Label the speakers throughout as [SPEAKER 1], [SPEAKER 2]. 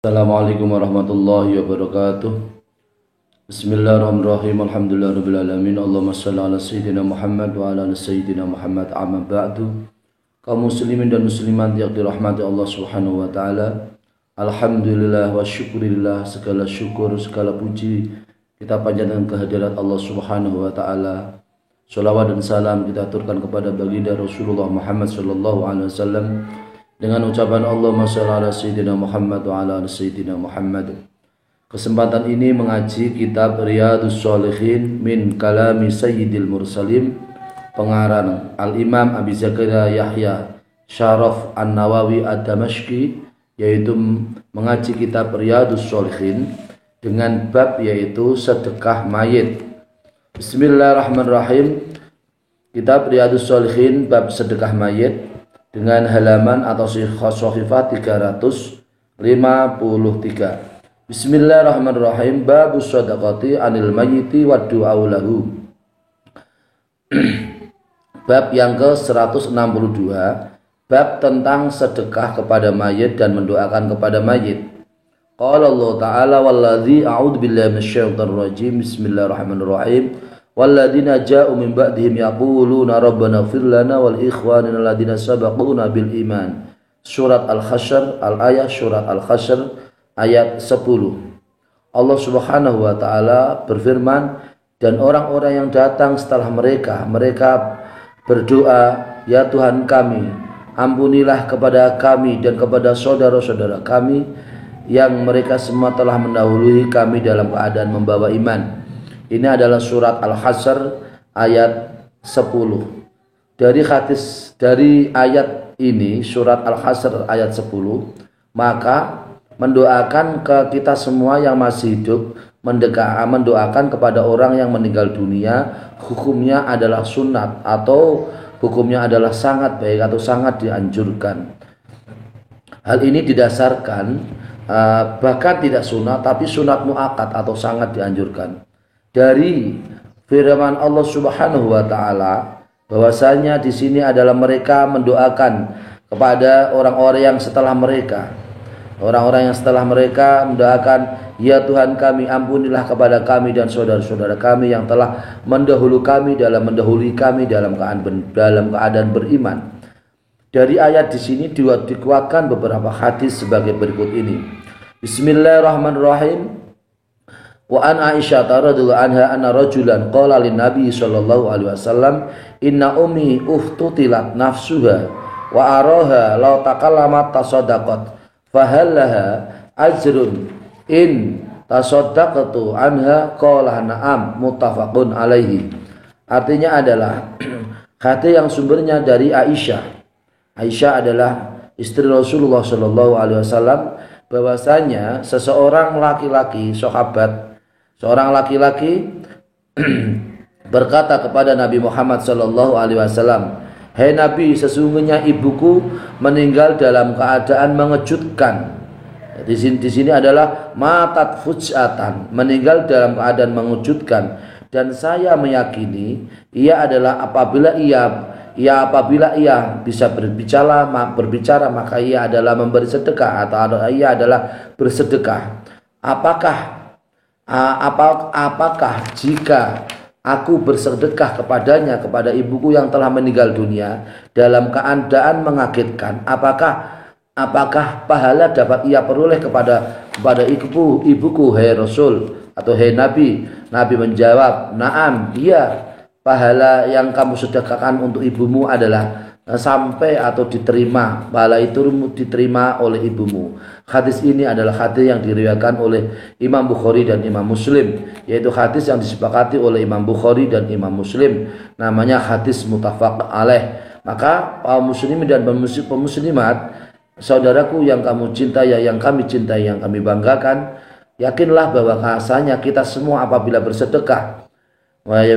[SPEAKER 1] Assalamualaikum warahmatullahi wabarakatuh. Bismillahirrahmanirrahim. Alhamdulillahirabbil alamin. Allahumma shalli ala sayyidina Muhammad wa ala ali sayyidina Muhammad. Amma ba'du. Kaum muslimin dan muslimat yang dirahmati Allah Subhanahu wa taala. Alhamdulillah wa syukurillah, segala syukur, segala puji kita panjatkan kehadirat Allah Subhanahu wa taala. Shalawat dan salam kita aturkan kepada baginda Rasulullah Muhammad sallallahu alaihi wasallam dengan ucapan Allahumma shalli ala sayyidina Muhammad wa ala ali sayyidina Muhammad. Kesempatan ini mengaji kitab Riyadhus Shalihin min kalami Sayyidil Mursalin, pengarang Al-Imam Abi Zakaria Yahya Syaraf An-Nawawi Ad-Damashqi, yaitu mengaji kitab Riyadhus Shalihin dengan bab yaitu sedekah mayit. Bismillahirrahmanirrahim. Kitab Riyadhus Shalihin bab sedekah mayit dengan halaman atau Shahifah 353. Bismillahirrahmanirrahim. Babus shadaqati anil mayyiti wa du'a lahu. Bab yang ke-162, bab tentang sedekah kepada mayit dan mendoakan kepada mayit. Qala Allah Ta'ala wallazi a'udzu billahi minasyaitonir rajim. Bismillahirrahmanirrahim. Walladzina ja'u min ba'dihim yaquluna rabbana ighfir lana wal ikhwanina alladzina sabaquna bil iman. Surat Al-Hasyr, al-ayah surat Al-Hasyr ayat 10. Allah Subhanahu wa taala berfirman, dan orang-orang yang datang setelah mereka berdoa, ya Tuhan kami, ampunilah kepada kami dan kepada saudara-saudara kami yang mereka semua telah mendahului kami dalam keadaan membawa iman. Ini adalah surat Al-Hasyr ayat 10. Dari ayat ini, surat Al-Hasyr ayat 10, maka mendoakan ke kita semua yang masih hidup, mendoakan kepada orang yang meninggal dunia, hukumnya adalah sunat atau hukumnya adalah sangat baik atau sangat dianjurkan. Hal ini didasarkan bahkan tidak sunat, tapi sunat muakkad atau sangat dianjurkan dari firman Allah Subhanahu wa taala, bahwasanya di sini adalah mereka mendoakan kepada orang-orang yang setelah mereka. Orang-orang yang setelah mereka mendoakan, ya Tuhan kami, ampunilah kepada kami dan saudara-saudara kami yang telah mendahului kami dalam keadaan beriman. Dari ayat di sini dikuatkan beberapa hadis sebagai berikut ini. Bismillahirrahmanirrahim. Wa an Aisyah radhiyallahu anha anna rajulan qala lin nabi sallallahu alaihi wasallam inna ummi uftutilat nafsuha wa araha law takallamat tasaddaqat fahallaha ajrun in tasaddaqtu anha qala na'am muttafaqun alaihi. Artinya adalah hadis yang sumbernya dari Aisyah. Aisyah adalah istri Rasulullah sallallahu alaihi wasallam, bahwasanya seorang laki-laki berkata kepada Nabi Muhammad sallallahu alaihi wasallam, "Hai Nabi, sesungguhnya ibuku meninggal dalam keadaan mengejutkan." Di sini adalah matat fujatan, meninggal dalam keadaan mengejutkan, dan saya meyakini ia adalah apabila ia bisa berbicara maka ia adalah memberi sedekah atau ia adalah bersedekah. Apakah jika aku bersedekah kepada ibuku yang telah meninggal dunia dalam keadaan mengagetkan, apakah pahala dapat ia peroleh kepada ibuku, hai Rasul atau hai Nabi? Nabi menjawab, "Na'am, iya, pahala yang kamu sedekahkan untuk ibumu adalah sampai atau diterima, pahala itu diterima oleh ibumu." Hadis ini adalah hadis yang diriwayatkan oleh Imam Bukhari dan Imam Muslim, yaitu hadis yang disepakati oleh Imam Bukhari dan Imam Muslim, namanya hadis muttafaq alaih. Maka kaum muslimin dan pemuslimat, saudaraku yang kamu cintai, yang kami cintai, yang kami banggakan, yakinlah bahwa bahasanya kita semua apabila bersedekah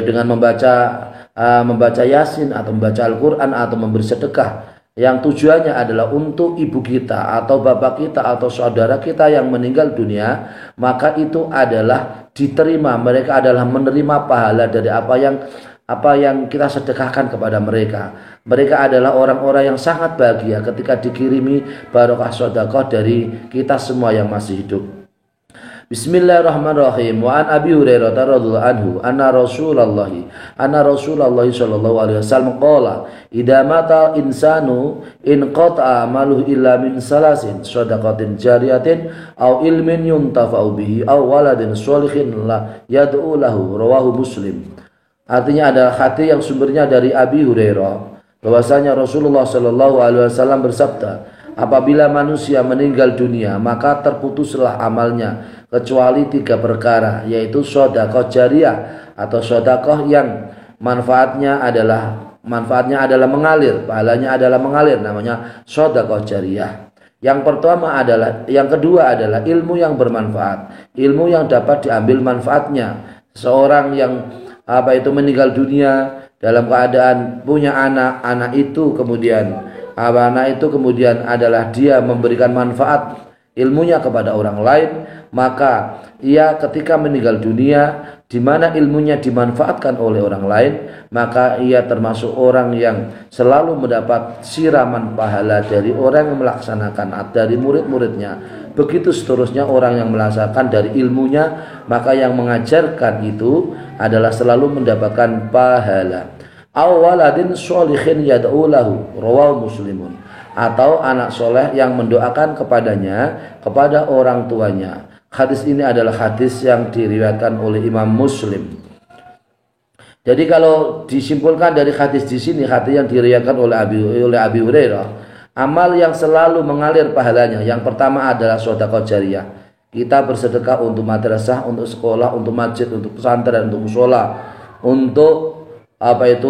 [SPEAKER 1] dengan membaca Yasin atau membaca Al-Quran atau memberi sedekah yang tujuannya adalah untuk ibu kita atau bapak kita atau saudara kita yang meninggal dunia, maka itu adalah diterima. Mereka adalah menerima pahala dari apa yang apa yang kita sedekahkan kepada mereka. Mereka adalah orang-orang yang sangat bahagia ketika dikirimi barokah sedekah dari kita semua yang masih hidup. Bismillahirrahmanirrahim. Wa an Abi Hurairah radhiyallahu anhu anna Rasulullah sallallahu alaihi wasallam qala idza mata insanu in qata'a amaluhu illa min salasin shadaqatin jariyatin aw ilmin yuntafa'u bihi aw waladin sholihin la yad'u lahu rawahu Muslim. Artinya adalah hadis yang sumbernya dari Abi Hurairah bahwasanya Rasulullah sallallahu alaihi wasallam bersabda, apabila manusia meninggal dunia maka terputuslah amalnya kecuali 3 perkara, yaitu sedekah jariyah atau sedekah yang manfaatnya adalah mengalir, pahalanya adalah mengalir, namanya sedekah jariyah. Yang kedua adalah ilmu yang bermanfaat, ilmu yang dapat diambil manfaatnya. Seorang yang meninggal dunia dalam keadaan punya anak itu kemudian adalah dia memberikan manfaat ilmunya kepada orang lain, maka ia ketika meninggal dunia di mana ilmunya dimanfaatkan oleh orang lain, maka ia termasuk orang yang selalu mendapat siraman pahala dari orang yang melaksanakan, dari murid-muridnya. Begitu seterusnya orang yang melaksanakan dari ilmunya, maka yang mengajarkan itu adalah selalu mendapatkan pahala. Awaladin sholihin yad'u lahu rawahu Muslimun, atau anak soleh yang mendoakan kepada orang tuanya. Hadis ini adalah hadis yang diriwayatkan oleh Imam Muslim. Jadi kalau disimpulkan dari hadis di sini, hadis yang diriwayatkan oleh Abi Hurairah, amal yang selalu mengalir pahalanya, yang pertama adalah sedekah jariyah. Kita bersedekah untuk madrasah, untuk sekolah, untuk masjid, untuk pesantren, untuk mushola, untuk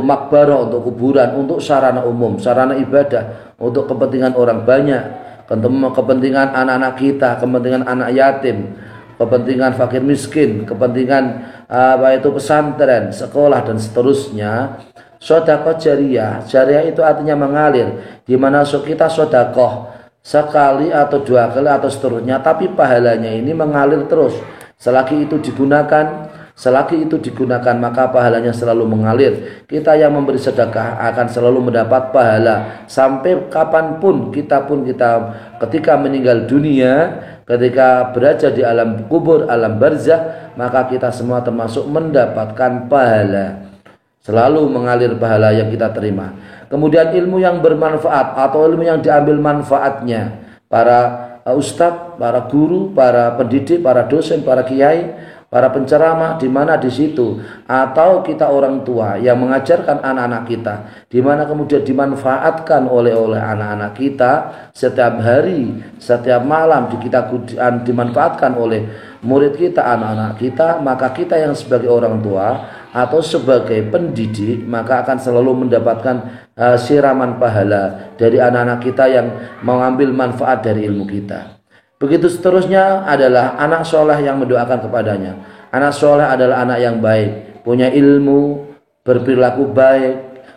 [SPEAKER 1] makbarah, untuk kuburan, untuk sarana umum, sarana ibadah, untuk kepentingan orang banyak, kepentingan anak-anak kita, kepentingan anak yatim, kepentingan fakir miskin, kepentingan pesantren, sekolah dan seterusnya. Sedekah jariyah, jariyah itu artinya mengalir, di mana kita sedekah sekali atau 2 kali atau seterusnya, tapi pahalanya ini mengalir terus. Selagi itu digunakan maka pahalanya selalu mengalir. Kita yang memberi sedekah akan selalu mendapat pahala sampai kapanpun kita ketika meninggal dunia, ketika berada di alam kubur, alam barzah, maka kita semua termasuk mendapatkan pahala. Selalu mengalir pahala yang kita terima. Kemudian ilmu yang bermanfaat atau ilmu yang diambil manfaatnya. Para ustadz, para guru, para pendidik, para dosen, para kiai, para penceramah, di mana di situ, atau kita orang tua yang mengajarkan anak-anak kita, di mana kemudian dimanfaatkan oleh anak-anak kita setiap hari, setiap malam, dimanfaatkan oleh murid kita, anak-anak kita, maka kita yang sebagai orang tua atau sebagai pendidik maka akan selalu mendapatkan siraman pahala dari anak-anak kita yang mengambil manfaat dari ilmu kita. Begitu seterusnya adalah anak soleh yang mendoakan kepadanya. Anak soleh adalah anak yang baik, punya ilmu, berperilaku baik,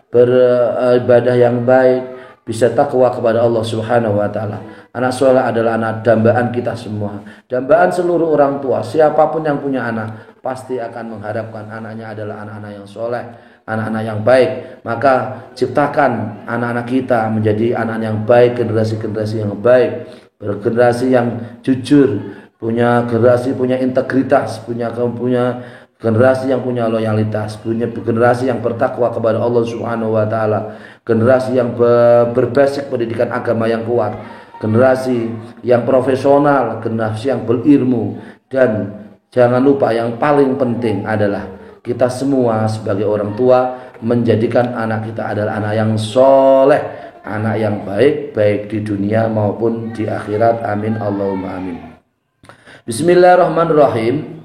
[SPEAKER 1] beribadah yang baik, bisa takwa kepada Allah Subhanahu wa taala. Anak soleh adalah anak dambaan kita semua, dambaan seluruh orang tua. Siapapun yang punya anak pasti akan mengharapkan anaknya adalah anak-anak yang soleh, anak-anak yang baik. Maka ciptakan anak-anak kita menjadi anak yang baik, generasi-generasi yang baik, generasi yang jujur, punya integritas, punya generasi yang punya loyalitas, punya generasi yang bertakwa kepada Allah Subhanahu wa taala, generasi yang berbasis pendidikan agama yang kuat, generasi yang profesional, generasi yang berilmu. Dan jangan lupa yang paling penting adalah kita semua sebagai orang tua menjadikan anak kita adalah anak yang soleh, anak yang baik, baik di dunia maupun di akhirat. Amin Allahumma amin. Bismillahirrahmanirrahim.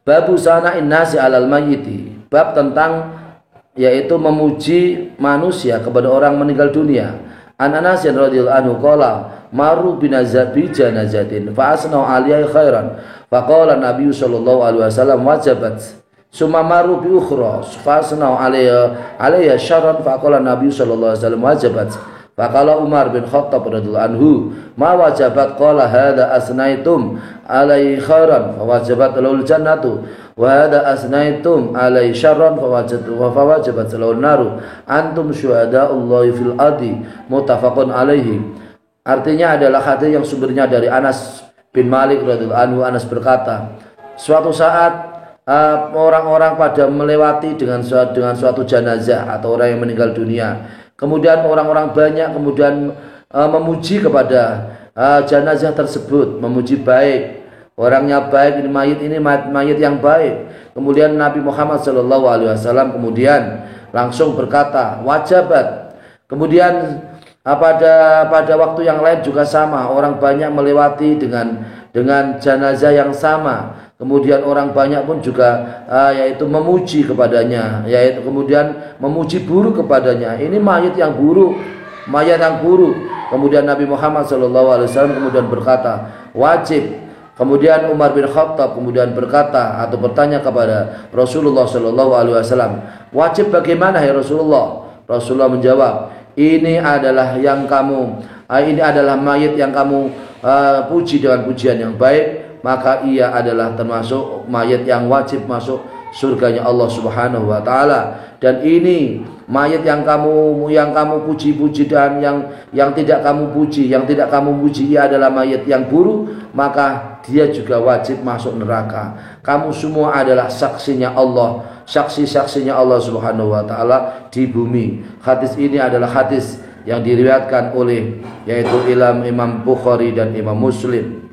[SPEAKER 1] Babu sana'in nasi alal mayyiti. Bab tentang yaitu memuji manusia kepada orang meninggal dunia. An Anas radhiyallahu anhu qala maru binazabi janazatin fa asnau aliyai khairan fa qala Nabi sallallahu alaihi wasallam wajabat summa maru bi ukhra fa asnau alaiha syarran fa qala Nabi sallallahu alaihi wasallam wajabat Faqala Umar bin Khattab radhiyallahu anhu, "Ma wajabat qala hadza asnaitum alai khairan fa wajabat lahul jannatu wa hadza asnaitum alai syarran fa wajabat lahul naru. Antum syuhada'ullahi fil ardi." Muttafaqun alaihi. Artinya adalah hadis yang sumbernya dari Anas bin Malik radhiyallahu anhu. Anas berkata, suatu saat orang-orang pada melewati dengan suatu jenazah atau orang yang meninggal dunia. Kemudian orang-orang banyak kemudian memuji kepada jenazah tersebut, memuji baik, orangnya baik, ini mayit yang baik. Kemudian Nabi Muhammad SAW kemudian langsung berkata, wajabat. Kemudian pada waktu yang lain juga sama, orang banyak melewati dengan jenazah yang sama. Kemudian orang banyak pun juga yaitu memuji kepadanya, yaitu kemudian memuji buruk kepadanya. Ini mayat yang buruk. Kemudian Nabi Muhammad SAW kemudian berkata, wajib. Kemudian Umar bin Khattab kemudian berkata atau bertanya kepada Rasulullah SAW, wajib bagaimana ya Rasulullah? Rasulullah menjawab, ini adalah mayat yang kamu puji dengan pujian yang baik, maka ia adalah termasuk mayat yang wajib masuk surganya Allah Subhanahu wa taala. Dan ini mayat yang kamu puji-puji dan yang tidak kamu puji, ia adalah mayat yang buruk, maka dia juga wajib masuk neraka. Kamu semua adalah saksinya Allah, saksi-saksinya Allah Subhanahu wa taala di bumi. Hadis ini adalah hadis yang diriwayatkan oleh yaitu Imam Bukhari dan Imam Muslim.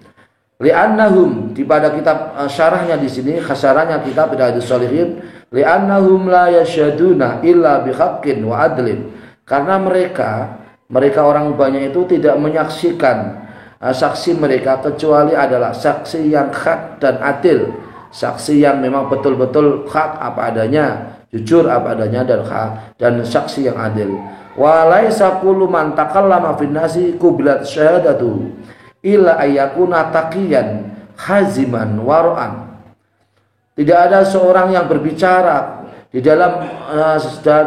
[SPEAKER 1] Li'annahum, di pada kitab syarahnya di sini, syarahnya kitab Riyadhus Shalihin, li'annahum la yasyaduna illa bihaqqin wa adlin. Karena mereka orang banyak itu tidak menyaksikan saksi mereka kecuali adalah saksi yang hak dan adil, saksi yang memang betul-betul hak apa adanya, jujur apa adanya dan hak, dan saksi yang adil. Wa laisa kullu man takallama fin nasi qubilat syahadatu illa ayyakuna taqiyan haziman wara'an. Tidak ada seorang yang berbicara di dalam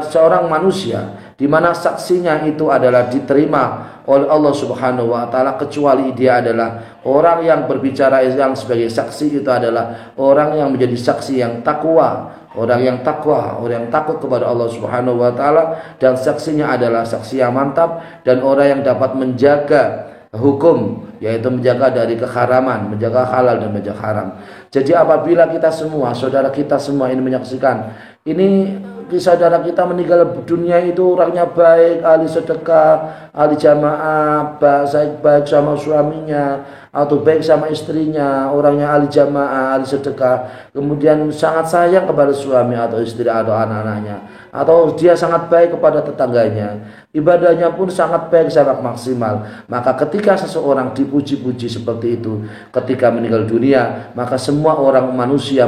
[SPEAKER 1] seorang manusia di mana saksinya itu adalah diterima oleh Allah Subhanahu wa taala kecuali dia adalah orang yang berbicara yang sebagai saksi itu adalah orang yang menjadi saksi yang takwa, orang yang takut kepada Allah Subhanahu wa taala, dan saksinya adalah saksi yang mantap dan orang yang dapat menjaga hukum, yaitu menjaga dari keharaman, menjaga halal dan menjaga haram. Jadi apabila kita semua, saudara kita semua ini menyaksikan, ini saudara kita meninggal dunia itu orangnya baik, ahli sedekah, ahli jamaah, baik sama suaminya atau baik sama istrinya, orangnya ahli jamaah, ahli sedekah, kemudian sangat sayang kepada suami atau istri atau anak-anaknya, atau dia sangat baik kepada tetangganya, ibadahnya pun sangat baik, sangat maksimal. Maka ketika seseorang dipuji-puji seperti itu ketika meninggal dunia, maka semua orang manusia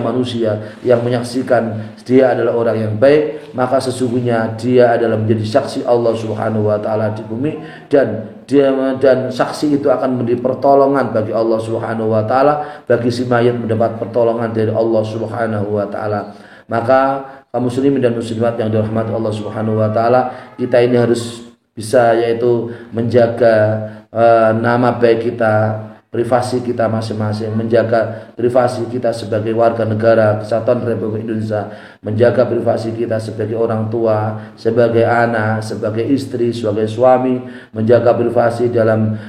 [SPEAKER 1] yang menyaksikan dia adalah orang yang baik, maka sesungguhnya dia adalah menjadi saksi Allah Subhanahu wa taala di bumi, dan saksi itu akan menjadi pertolongan bagi Allah Subhanahu wa taala, bagi si mayat mendapat pertolongan dari Allah Subhanahu wa taala. Maka kaum muslimin dan muslimat yang dirahmati Allah Subhanahu wa taala, kita ini harus bisa yaitu menjaga nama baik kita, privasi kita masing-masing, menjaga privasi kita sebagai warga negara Kesatuan Republik Indonesia, menjaga privasi kita sebagai orang tua, sebagai anak, sebagai istri, sebagai suami, menjaga privasi dalam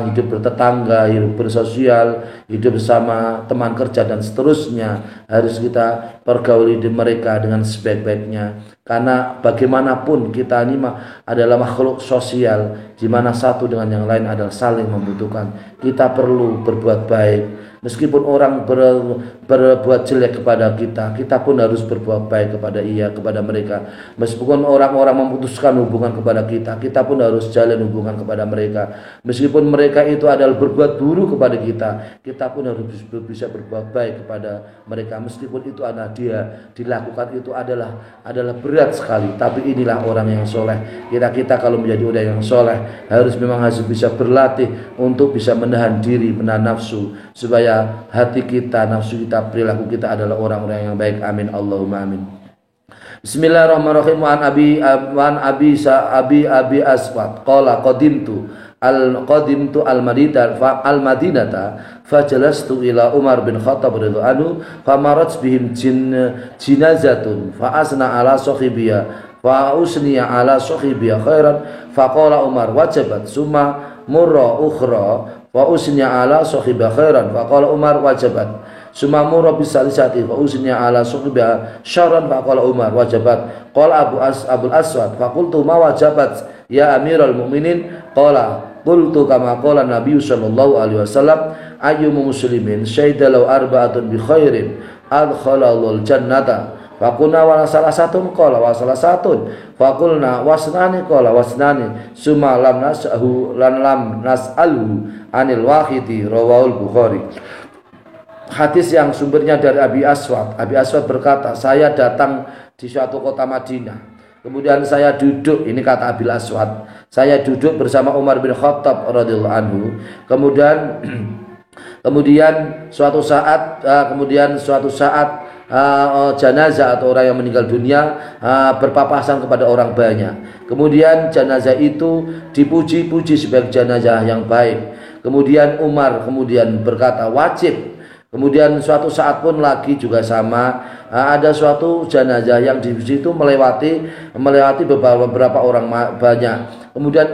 [SPEAKER 1] hidup bertetangga, hidup bersosial, hidup bersama teman kerja dan seterusnya. Harus kita pergauli mereka dengan sebaik-baiknya. Karena bagaimanapun kita ini adalah makhluk sosial, di mana satu dengan yang lain adalah saling membutuhkan. Kita perlu berbuat baik. Meskipun orang berbuat jelek kepada kita, kita pun harus berbuat baik kepada mereka. Meskipun orang-orang memutuskan hubungan kepada kita, kita pun harus jalin hubungan kepada mereka. Meskipun mereka itu adalah berbuat buruk kepada kita, kita pun harus bisa berbuat baik kepada mereka. Meskipun itu adalah dilakukan itu adalah berat sekali, tapi inilah orang yang soleh. Kita kalau menjadi orang yang soleh harus bisa berlatih untuk bisa menahan diri, menahan nafsu, supaya hati kita, nafsu kita, perilaku kita adalah orang-orang yang baik. Amin Allahumma amin. Bismillahirrahmanirrahim. Abi Aswad qala qadimtu al-Madinata fajalastu ila Umar bin Khattab radhiyallahu anhu famarat bihim jinazatun fa asna ala sahibiya fa usniya ala sahibiya khairan faqala Umar wajabat summa murra ukhra wa usniya ala sahibiya khairan faqala Umar wajabat summa murra bisalisati fa usniya ala sahibiya syarran faqala Umar wajabat qala Abul Aswad faqultu ma wajabat ya Amiral Mu'minin qala qultu kama qala Nabi sallallahu alaihi wasallam ayyumu muslimin syahida law arba'atun bi khairin adkhalalul jannata faqulna wa salah satun qala wa salah satun faqulna wasnani qala wasnani summa lam nas'alhu anil wahidi rawahul Bukhari. Hadis yang sumbernya dari Abi Aswad. Abi Aswad berkata, saya datang di suatu kota Madinah. Kemudian saya duduk, ini kata Abil Aswad, saya duduk bersama Umar bin Khattab radhiyallahu anhu. Kemudian suatu saat jenazah atau orang yang meninggal dunia berpapasan kepada orang banyak. Kemudian jenazah itu dipuji-puji sebagai jenazah yang baik. Kemudian Umar berkata wajib. Kemudian suatu saat pun lagi juga sama, ada suatu jenazah yang di situ melewati beberapa orang banyak. Kemudian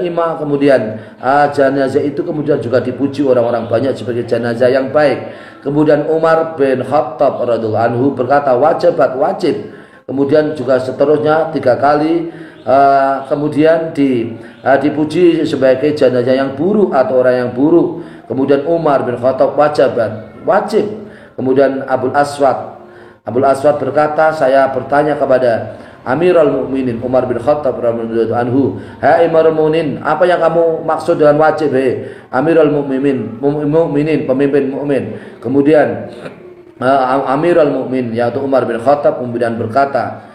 [SPEAKER 1] jenazah itu kemudian juga dipuji orang-orang banyak sebagai jenazah yang baik. Kemudian Umar bin Khattab radhiyallahu anhu berkata wajib. Kemudian juga seterusnya 3 kali kemudian dipuji sebagai jenazah yang buruk atau orang yang buruk. Kemudian Umar bin Khattab wajib. Kemudian Abul Aswad berkata, saya bertanya kepada Amirul Mukminin Umar bin Khattab radhiyallahu anhu, hai Amirul Mukminin, apa yang kamu maksud dengan wajib? Amirul Mukminin, pemimpin mukmin. Kemudian Amirul Mukmin yaitu Umar bin Khattab kemudian berkata,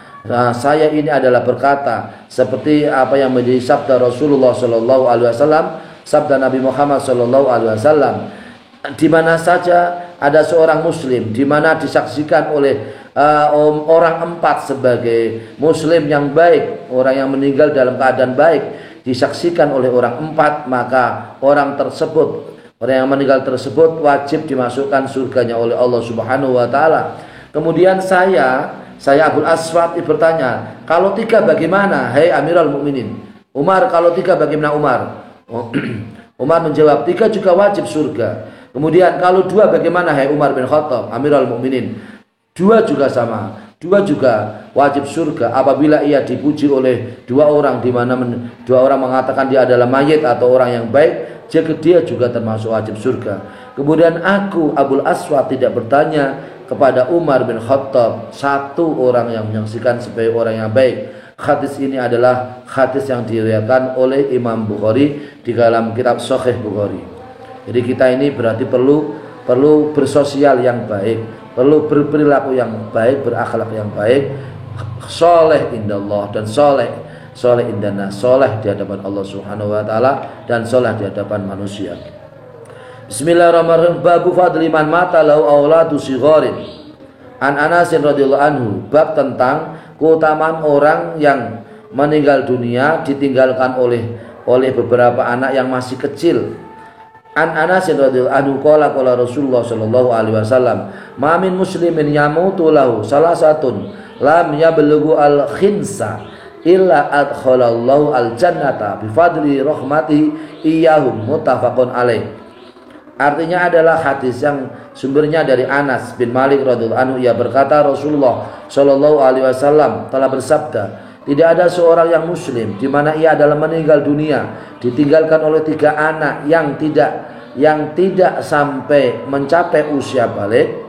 [SPEAKER 1] saya ini adalah berkata seperti apa yang menjadi sabda Rasulullah sallallahu alaihi wasallam, sabda Nabi Muhammad sallallahu alaihi wasallam, di mana saja ada seorang muslim di mana disaksikan oleh orang 4 sebagai muslim yang baik, orang yang meninggal dalam keadaan baik disaksikan oleh orang 4, maka orang yang meninggal tersebut wajib dimasukkan surganya oleh Allah Subhanahu wa taala. Kemudian saya Abul Aswad bertanya, kalau 3 bagaimana hai Amirul Mukminin? Umar, kalau 3 bagaimana Umar? Umar menjawab 3 juga wajib surga. Kemudian kalau 2 bagaimana hai Umar bin Khattab Amirul Mukminin? 2 juga sama, 2 juga wajib surga apabila ia dipuji oleh 2 orang, di mana 2 orang mengatakan dia adalah mayit atau orang yang baik, jadi dia juga termasuk wajib surga. Kemudian aku Abul Aswad tidak bertanya kepada Umar bin Khattab, 1 orang yang menyaksikan sebagai orang yang baik. Hadis ini adalah hadis yang diriwayatkan oleh Imam Bukhari di dalam kitab Sahih Bukhari. Jadi kita ini berarti perlu bersosial yang baik, perlu berperilaku yang baik, berakhlak yang baik, soleh indallah dan soleh indana, soleh di hadapan Allah Subhanahu wa taala dan soleh di hadapan manusia. Bismillahirrahmanirrahim. Babu fadli man mata lahu auladu sigharin. An Anas radhiyallahu anhu, bab tentang keutamaan orang yang meninggal dunia ditinggalkan oleh beberapa anak yang masih kecil. An Anas radhiyallahu anhu qala Rasulullah sallallahu alaihi wasallam, "Ma min muslimin yamutu lahu salasatun lam yablughu al-khinsa illa adkhalallahu al-jannata bi fadli rahmatihi iyyahum." Muttafaqun alaih. Artinya adalah hadis yang sumbernya dari Anas bin Malik radhiyallahu anhu, ia berkata Rasulullah sallallahu alaihi wasallam telah bersabda, tidak ada seorang yang muslim di mana ia adalah meninggal dunia ditinggalkan oleh 3 anak yang tidak sampai mencapai usia balik.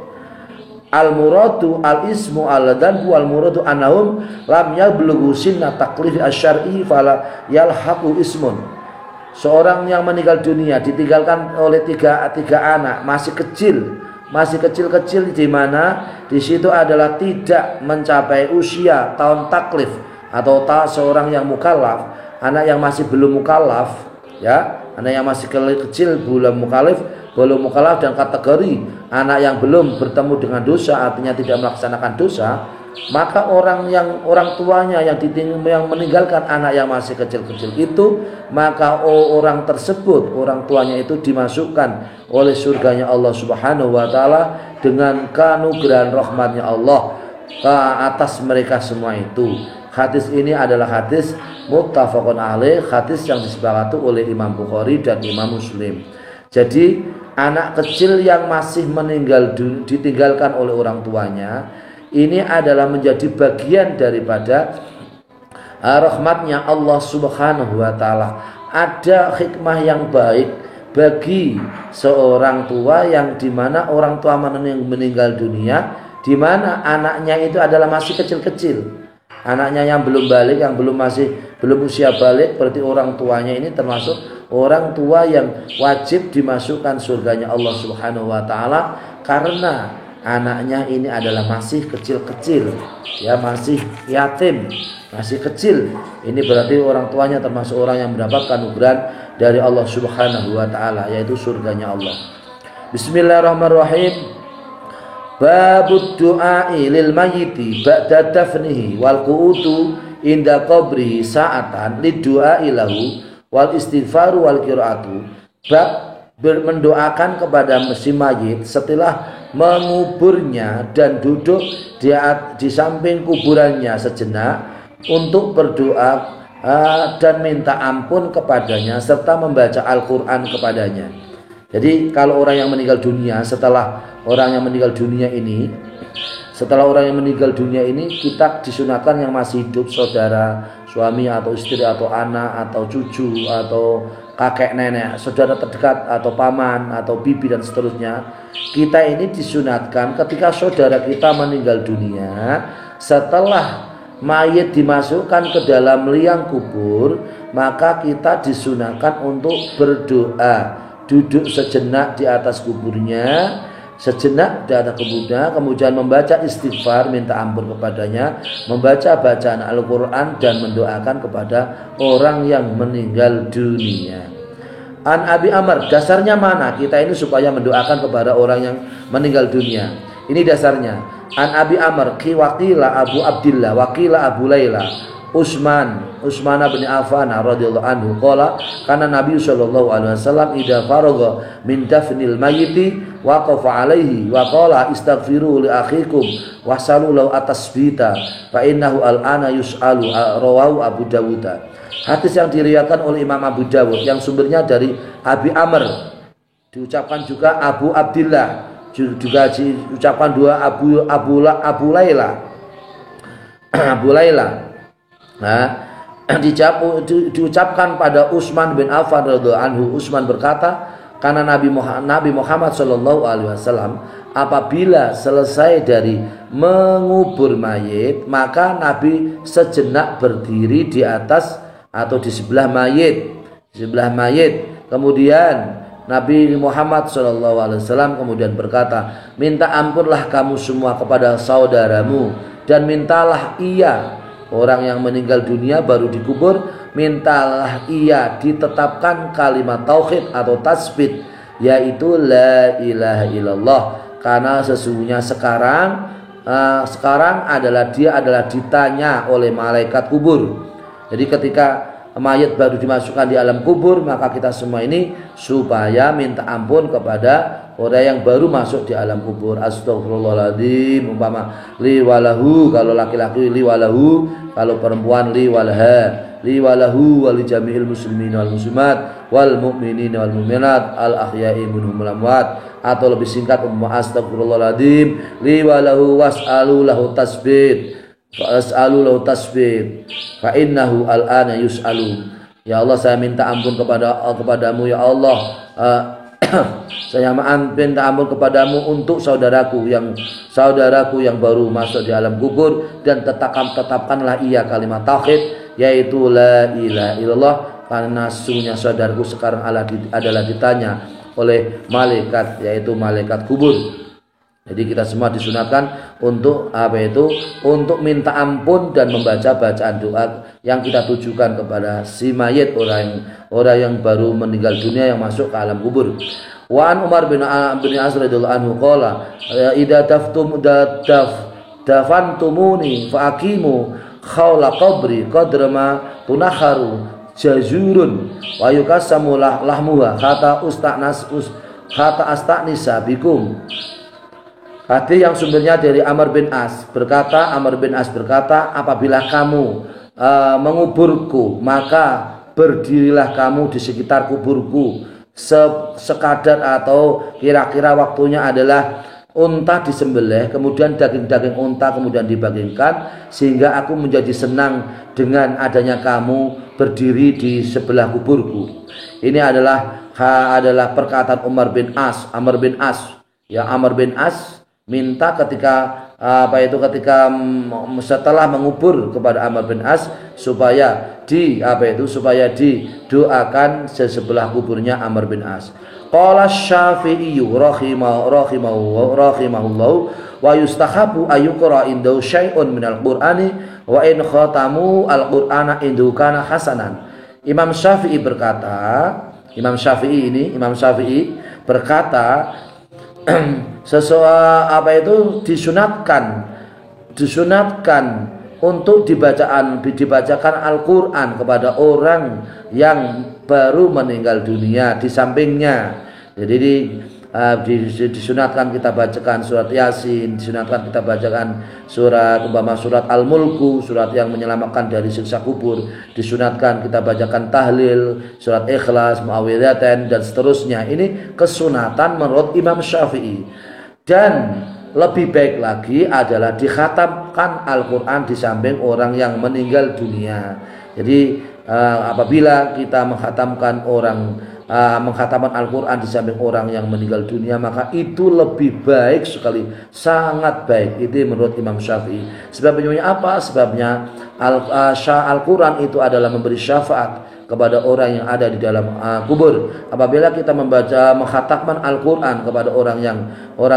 [SPEAKER 1] Al-muradu al-ismu al-dan wal muradu annahum lam yablughu sinna taklif asy-syar'i fala yalhaqu ismun. Seorang yang meninggal dunia ditinggalkan oleh 3 anak masih kecil-kecil di mana di situ adalah tidak mencapai usia tahun taklif atau seorang yang mukallaf, anak yang masih belum mukallaf, ya, anak yang masih kecil belum mukallaf dan kategori anak yang belum bertemu dengan dosa, artinya tidak melaksanakan dosa, maka orang tuanya yang meninggalkan anak yang masih kecil-kecil itu, maka orang tersebut, orang tuanya itu dimasukkan oleh surganya Allah Subhanahu wa taala dengan kanugeraan rahmatnya Allah ke atas mereka semua itu. Hadis ini adalah hadis muttafaqun alaih, hadis yang disepakati oleh Imam Bukhari dan Imam Muslim. Jadi anak kecil yang masih ditinggalkan oleh orang tuanya, ini adalah menjadi bagian daripada rahmatnya Allah Subhanahu wa taala. Ada hikmah yang baik bagi seorang tua yang dimana orang tua meninggal dunia, dimana anaknya itu adalah masih kecil-kecil. Anaknya yang belum balik, yang belum usia balik, berarti orang tuanya ini termasuk orang tua yang wajib dimasukkan surganya Allah Subhanahu wa taala, karena anaknya ini adalah masih kecil-kecil, ya, masih yatim, masih kecil. Ini berarti orang tuanya termasuk orang yang mendapatkan anugerah dari Allah Subhanahu wa taala, yaitu surganya Allah. Bismillahirrahmanirrahim. Babud du'ai lil mayyiti ba'da dafnihi wal qu'udu inda qabrihi sa'atan lid du'ai lahu wal istighfaru wal qiraatu. Bab mendoakan kepada si mayit setelah menguburnya dan duduk di samping kuburannya sejenak untuk berdoa dan minta ampun kepadanya serta membaca Al-Quran kepadanya. Jadi kalau orang yang meninggal dunia, setelah orang yang meninggal dunia ini, kita disunatkan yang masih hidup, saudara, suami atau istri atau anak atau cucu atau kakek nenek, saudara terdekat atau paman atau bibi dan seterusnya, kita ini disunatkan ketika saudara kita meninggal dunia, setelah mayit dimasukkan ke dalam liang kubur, maka kita disunatkan untuk berdoa, duduk sejenak di atas kuburnya, kemudian membaca istighfar, minta ampun kepadanya, membaca bacaan Al-Quran dan mendoakan kepada orang yang meninggal dunia. An Abi Amr, dasarnya mana kita ini supaya mendoakan kepada orang yang meninggal dunia? Ini dasarnya. An Abi Amr, wakila Abu Abdillah, wakila Abu Layla, Utsman bin Affan radhiyallahu anhu qala kana Nabi sallallahu alaihi wasallam idza faragha min dafnil mayyiti waqafa alaihi wa qala istaghfiru li akhikum wa salu lahu atasbita fa innahu al'ana yus'alu, rawahu Abu Dawud. Hadis yang diriwayatkan oleh Imam Abu Dawud yang sumbernya dari Abi Amr, diucapkan juga Abu Abdillah, juga diucapkan dua Abu Layla. Diucapkan pada Utsman bin Affan radhiyallahu anhu. Utsman berkata, karena Nabi Muhammad sallallahu alaihi wasallam apabila selesai dari mengubur mayit, maka Nabi sejenak berdiri di atas atau di sebelah mayit. Kemudian Nabi Muhammad sallallahu alaihi wasallam kemudian berkata, minta ampunlah kamu semua kepada saudaramu dan mintalah ia, orang yang meninggal dunia baru dikubur, mintalah ia ditetapkan kalimat tauhid atau tasbih, yaitu la ilaha illallah, karena sesungguhnya sekarang dia adalah ditanya oleh malaikat kubur. Jadi ketika mayat baru dimasukkan di alam kubur, maka kita semua ini supaya minta ampun kepada orang yang baru masuk di alam kubur. Astagfirullahaladzim, umpama li walahu, kalau laki-laki li walahu, kalau perempuan li walaha, li walahu wali jami'il muslimin wal muslimat wal mu'minin wal mu'minat al ahya'i minhum wal amwat, atau lebih singkat astagfirullahaladzim li walahu was'alu lahu tasbih fa innahu al'ana yus'alu. Ya Allah, saya minta ampun kepadamu ya Allah, saya minta ampun kepadamu untuk saudaraku yang baru masuk di alam kubur, dan tetapkanlah ia kalimat tauhid, yaitu la ilaha illallah, karena sesungguhnya saudaraku sekarang adalah ditanya oleh malaikat, yaitu malaikat kubur. Jadi kita semua disunatkan untuk untuk minta ampun dan membaca bacaan doa yang kita tujukan kepada si mayit, orang yang baru meninggal dunia yang masuk ke alam kubur. Wa an Umar bin As radhiyallahu anhu qala idza dafantumuni faaqimu khawla qabri qadra ma tunakharu jazurun wa yukasamu lahmuha kata astanisa bikum. Hadis yang sumbernya dari Amr bin As berkata, apabila kamu menguburku, maka berdirilah kamu di sekitar kuburku sekadar atau kira-kira waktunya adalah unta disembelih, kemudian daging-daging unta kemudian dibagikan, sehingga aku menjadi senang dengan adanya kamu berdiri di sebelah kuburku. Ini adalah perkataan Amr bin As. Ya, Amr bin As minta ketika setelah mengubur kepada Amr bin As supaya didoakan sebelah kuburnya Amr bin As. Qala Syafi'i rahimahullah wa yustahabu ayyuqra indahu syai'un minal qur'ani wa in khatamu al-qur'ana indahu kana hasanan. Imam Syafi'i berkata disunatkan untuk dibacakan Al-Quran kepada orang yang baru meninggal dunia di sampingnya. Jadi disunatkan kita bacakan surat Yasin, disunatkan kita bacakan surat Al-Mulku, surat yang menyelamatkan dari siksa kubur, disunatkan kita bacakan tahlil, surat Ikhlas, Muawwidzatain dan seterusnya. Ini kesunatan menurut Imam Syafi'i. Dan lebih baik lagi adalah dikhatamkan Al-Quran di samping orang yang meninggal dunia. Jadi apabila kita menghatamkan Al-Quran di samping orang yang meninggal dunia, maka itu lebih baik sekali, sangat baik. Itu menurut Imam Syafi'i. Sebabnya apa? Sebabnya Al-Quran itu adalah memberi syafaat kepada orang yang ada di dalam kubur. Apabila kita menghatamkan Al-Quran kepada orang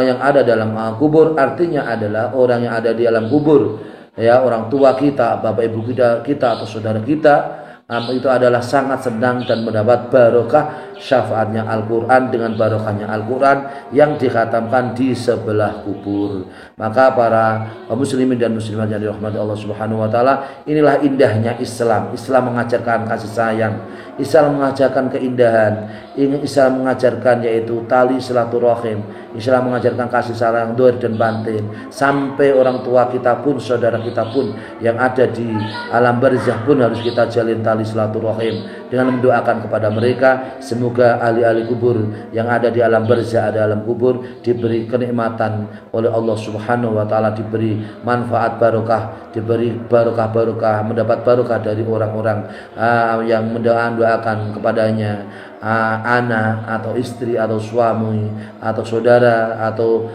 [SPEAKER 1] yang ada dalam kubur, artinya adalah orang yang ada di dalam kubur, ya, orang tua kita, bapak ibu kita atau saudara kita, itu adalah sangat senang dan mendapat barokah syafaatnya Al-Quran dengan barokahnya Al-Quran yang dikhatamkan di sebelah kubur. Maka para muslimin dan muslimat yang dirahmati Allah Subhanahu wa taala, inilah indahnya Islam. Islam mengajarkan kasih sayang, Islam mengajarkan keindahan, Islam mengajarkan yaitu tali silaturahim, Islam mengajarkan kasih sayang zahir dan batin, sampai orang tua kita pun, saudara kita pun yang ada di alam barzakh pun harus kita jalin tali silaturahim dengan mendoakan kepada mereka. Semoga ahli-ahli kubur yang ada di alam barzakh, ada alam kubur, diberi kenikmatan oleh Allah Subhanahu wa taala, diberi manfaat barokah, diberi barokah, mendapat barokah dari orang-orang yang mendoakan kepadanya, anak atau istri atau suami atau saudara atau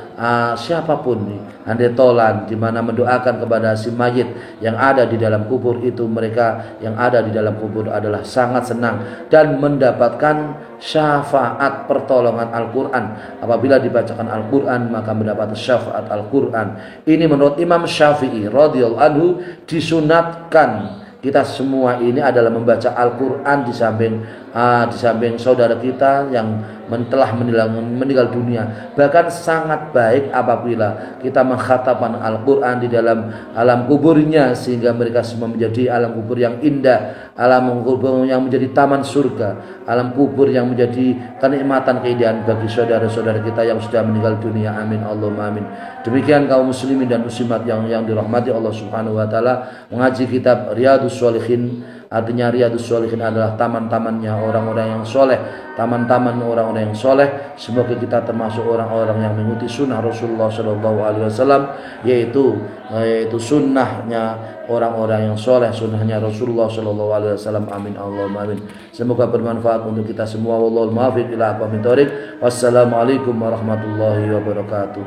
[SPEAKER 1] siapapun, andai tolan, di mana mendoakan kepada si mayit yang ada di dalam kubur itu, mereka yang ada di dalam kubur adalah sangat senang dan mendapatkan syafaat pertolongan Al-Quran. Apabila dibacakan Al-Quran maka mendapat syafaat Al-Quran. Ini menurut Imam Syafi'i radhiyallahu anhu disunatkan kita semua ini adalah membaca Al-Quran di samping saudara kita yang telah meninggal dunia. Bahkan sangat baik apabila kita mengkhatamkan Al-Quran di dalam alam kuburnya, sehingga mereka semua menjadi alam kubur yang indah, alam kubur yang menjadi taman surga, alam kubur yang menjadi kenikmatan keindahan bagi saudara-saudara kita yang sudah meninggal dunia. Amin Allahumma amin. Demikian kaum muslimin dan muslimat yang dirahmati Allah Subhanahu wa taala, mengaji kitab Riyadhus Shalihin. Artinya Riyadhus Shalihin adalah taman-tamannya orang-orang yang soleh, taman-taman orang-orang yang soleh. Semoga kita termasuk orang-orang yang mengikuti sunnah Rasulullah SAW, yaitu sunnahnya orang-orang yang soleh, sunnahnya Rasulullah SAW. Amin Allahumma amin. Semoga bermanfaat untuk kita semua. Wallahul muwaffiq ila aqwamit thoriq. Wassalamualaikum warahmatullahi wabarakatuh.